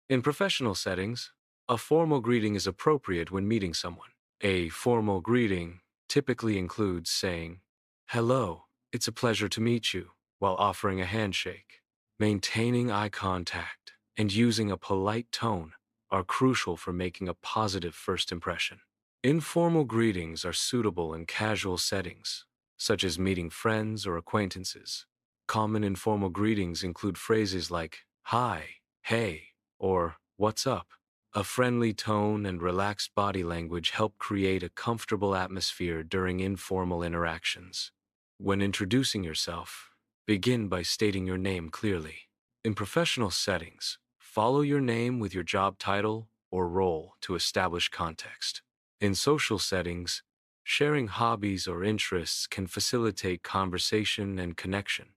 In professional settings, a formal greeting is appropriate when meeting someone. A formal greeting typically includes saying, "Hello, it's a pleasure to meet you," while offering a handshake. Maintaining eye contact and using a polite tone are crucial for making a positive first impression. Informal greetings are suitable in casual settings, such as meeting friends or acquaintances. Common informal greetings include phrases like, "Hi," "Hey," or "What's up?" A friendly tone and relaxed body language help create a comfortable atmosphere during informal interactions. When introducing yourself, begin by stating your name clearly. In professional settings, follow your name with your job title or role to establish context. In social settings, sharing hobbies or interests can facilitate conversation and connection.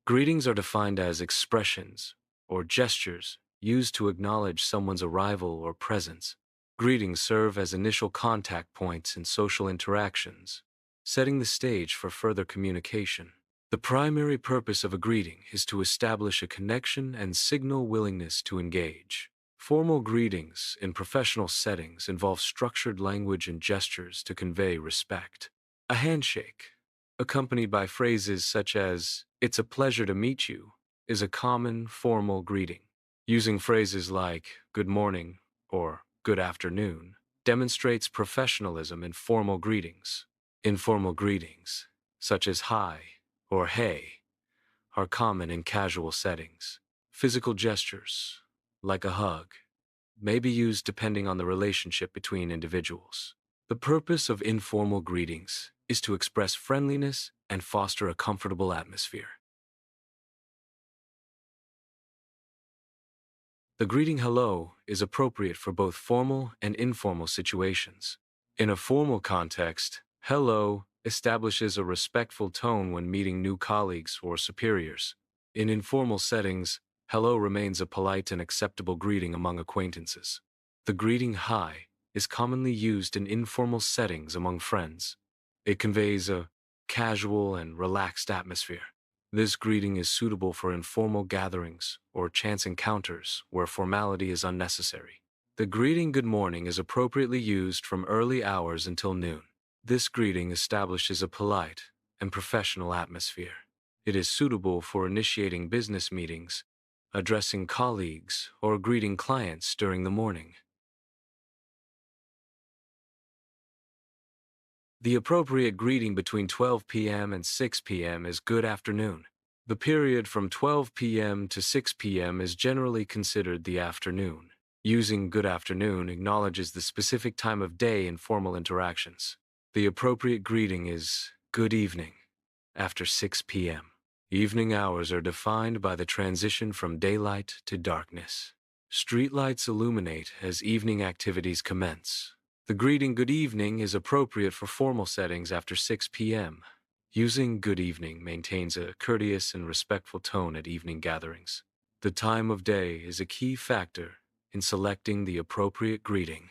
Greetings are defined as expressions or gestures used to acknowledge someone's arrival or presence. Greetings serve as initial contact points in social interactions, setting the stage for further communication. The primary purpose of a greeting is to establish a connection and signal willingness to engage. Formal greetings in professional settings involve structured language and gestures to convey respect. A handshake, accompanied by phrases such as, "It's a pleasure to meet you," is a common formal greeting. Using phrases like "good morning" or "good afternoon" demonstrates professionalism in formal greetings. Informal greetings, such as "hi" or "hey," are common in casual settings. Physical gestures, like a hug, may be used depending on the relationship between individuals. The purpose of informal greetings is to express friendliness and foster a comfortable atmosphere. The greeting "hello" is appropriate for both formal and informal situations. In a formal context, "hello" establishes a respectful tone when meeting new colleagues or superiors. In informal settings, "hello" remains a polite and acceptable greeting among acquaintances. The greeting "hi" is commonly used in informal settings among friends. It conveys a casual and relaxed atmosphere. This greeting is suitable for informal gatherings or chance encounters where formality is unnecessary. The greeting "good morning" is appropriately used from early hours until noon. This greeting establishes a polite and professional atmosphere. It is suitable for initiating business meetings, addressing colleagues, or greeting clients during the morning. The appropriate greeting between 12 p.m. and 6 p.m. is good afternoon. The period from 12 p.m. to 6 p.m. is generally considered the afternoon. Using good afternoon acknowledges the specific time of day in formal interactions. The appropriate greeting is good evening after 6 p.m. Evening hours are defined by the transition from daylight to darkness. Streetlights illuminate as evening activities commence. The greeting "good evening" is appropriate for formal settings after 6 p.m. Using "good evening" maintains a courteous and respectful tone at evening gatherings. The time of day is a key factor in selecting the appropriate greeting.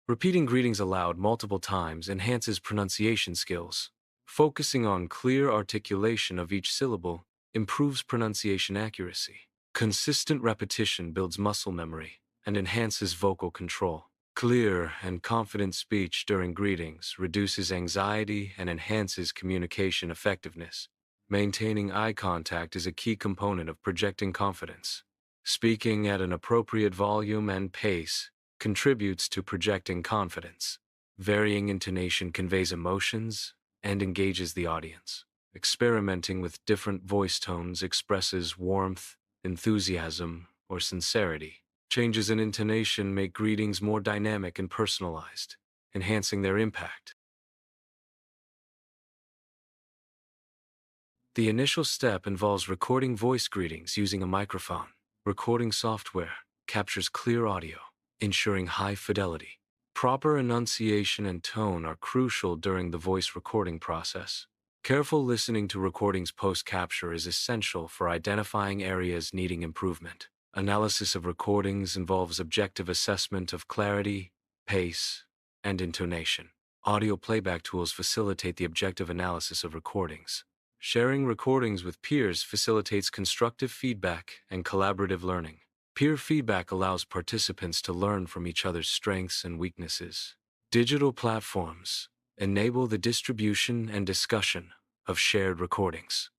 Repeating greetings aloud multiple times enhances pronunciation skills. Focusing on clear articulation of each syllable improves pronunciation accuracy. Consistent repetition builds muscle memory and enhances vocal control. Clear and confident speech during greetings reduces anxiety and enhances communication effectiveness. Maintaining eye contact is a key component of projecting confidence. Speaking at an appropriate volume and pace contributes to projecting confidence. Varying intonation conveys emotions and engages the audience. Experimenting with different voice tones expresses warmth, enthusiasm, or sincerity. Changes in intonation make greetings more dynamic and personalized, enhancing their impact. The initial step involves recording voice greetings using a microphone. Recording software captures clear audio, ensuring high fidelity. Proper enunciation and tone are crucial during the voice recording process. Careful listening to recordings post-capture is essential for identifying areas needing improvement. Analysis of recordings involves objective assessment of clarity, pace, and intonation. Audio playback tools facilitate the objective analysis of recordings. Sharing recordings with peers facilitates constructive feedback and collaborative learning. Peer feedback allows participants to learn from each other's strengths and weaknesses. Digital platforms enable the distribution and discussion of shared recordings.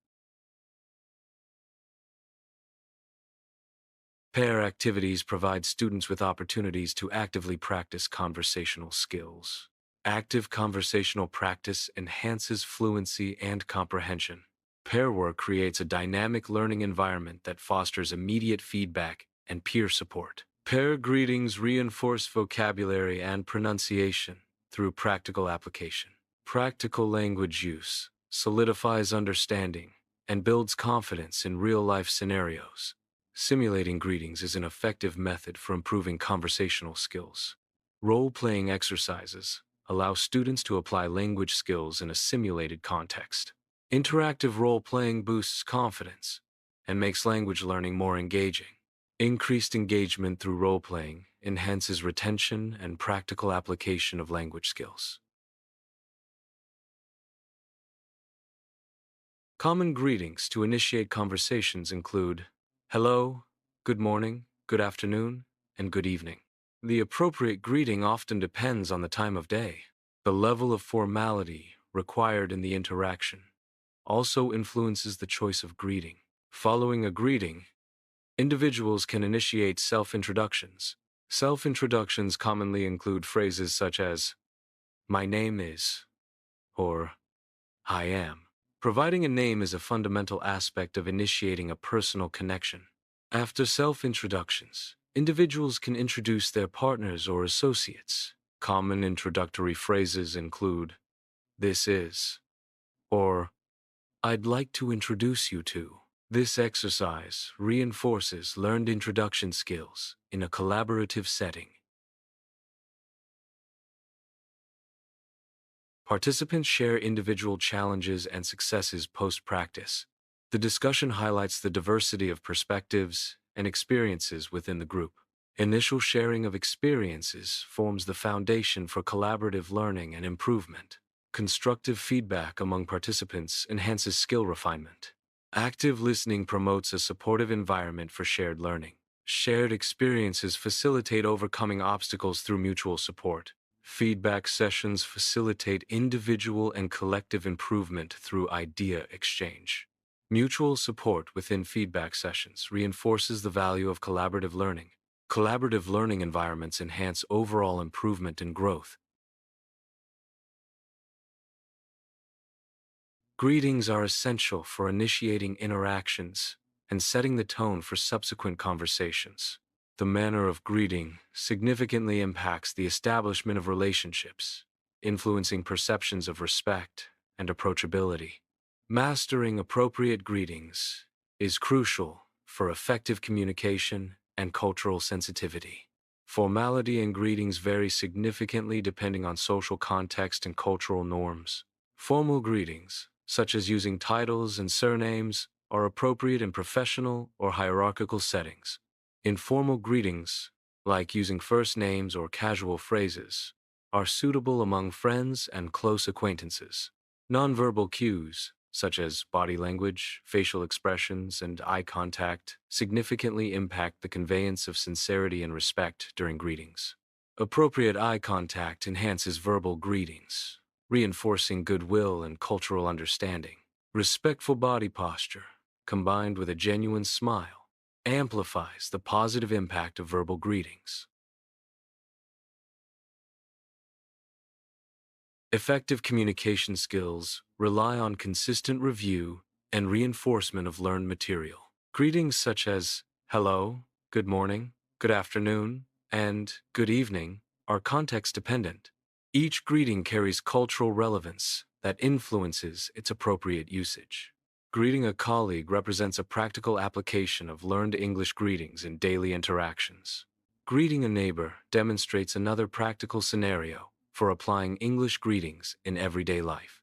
Pair activities provide students with opportunities to actively practice conversational skills. Active conversational practice enhances fluency and comprehension. Pair work creates a dynamic learning environment that fosters immediate feedback and peer support. Pair greetings reinforce vocabulary and pronunciation through practical application. Practical language use solidifies understanding and builds confidence in real-life scenarios. Simulating greetings is an effective method for improving conversational skills. Role-playing exercises allow students to apply language skills in a simulated context. Interactive role-playing boosts confidence and makes language learning more engaging. Increased engagement through role-playing enhances retention and practical application of language skills. Common greetings to initiate conversations include hello, good morning, good afternoon, and good evening. The appropriate greeting often depends on the time of day. The level of formality required in the interaction also influences the choice of greeting. Following a greeting, individuals can initiate self-introductions. Self-introductions commonly include phrases such as, "My name is," or "I am." Providing a name is a fundamental aspect of initiating a personal connection. After self-introductions, individuals can introduce their partners or associates. Common introductory phrases include, "This is," or "I'd like to introduce you to." This exercise reinforces learned introduction skills in a collaborative setting. Participants share individual challenges and successes post-practice. The discussion highlights the diversity of perspectives and experiences within the group. Initial sharing of experiences forms the foundation for collaborative learning and improvement. Constructive feedback among participants enhances skill refinement. Active listening promotes a supportive environment for shared learning. Shared experiences facilitate overcoming obstacles through mutual support. Feedback sessions facilitate individual and collective improvement through idea exchange. Mutual support within feedback sessions reinforces the value of collaborative learning. Collaborative learning environments enhance overall improvement and growth. Greetings are essential for initiating interactions and setting the tone for subsequent conversations. The manner of greeting significantly impacts the establishment of relationships, influencing perceptions of respect and approachability. Mastering appropriate greetings is crucial for effective communication and cultural sensitivity. Formality in greetings vary significantly depending on social context and cultural norms. Formal greetings, such as using titles and surnames, are appropriate in professional or hierarchical settings. Informal greetings, like using first names or casual phrases, are suitable among friends and close acquaintances. Nonverbal cues, such as body language, facial expressions, and eye contact, significantly impact the conveyance of sincerity and respect during greetings. Appropriate eye contact enhances verbal greetings, reinforcing goodwill and cultural understanding. Respectful body posture, combined with a genuine smile, amplifies the positive impact of verbal greetings. Effective communication skills rely on consistent review and reinforcement of learned material. Greetings such as hello, good morning, good afternoon, and good evening are context-dependent. Each greeting carries cultural relevance that influences its appropriate usage. Greeting a colleague represents a practical application of learned English greetings in daily interactions. Greeting a neighbor demonstrates another practical scenario for applying English greetings in everyday life.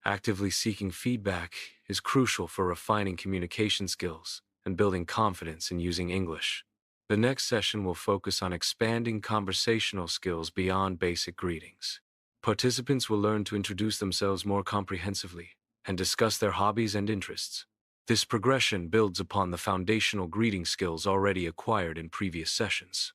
Actively seeking feedback is crucial for refining communication skills and building confidence in using English. The next session will focus on expanding conversational skills beyond basic greetings. Participants will learn to introduce themselves more comprehensively and discuss their hobbies and interests. This progression builds upon the foundational greeting skills already acquired in previous sessions.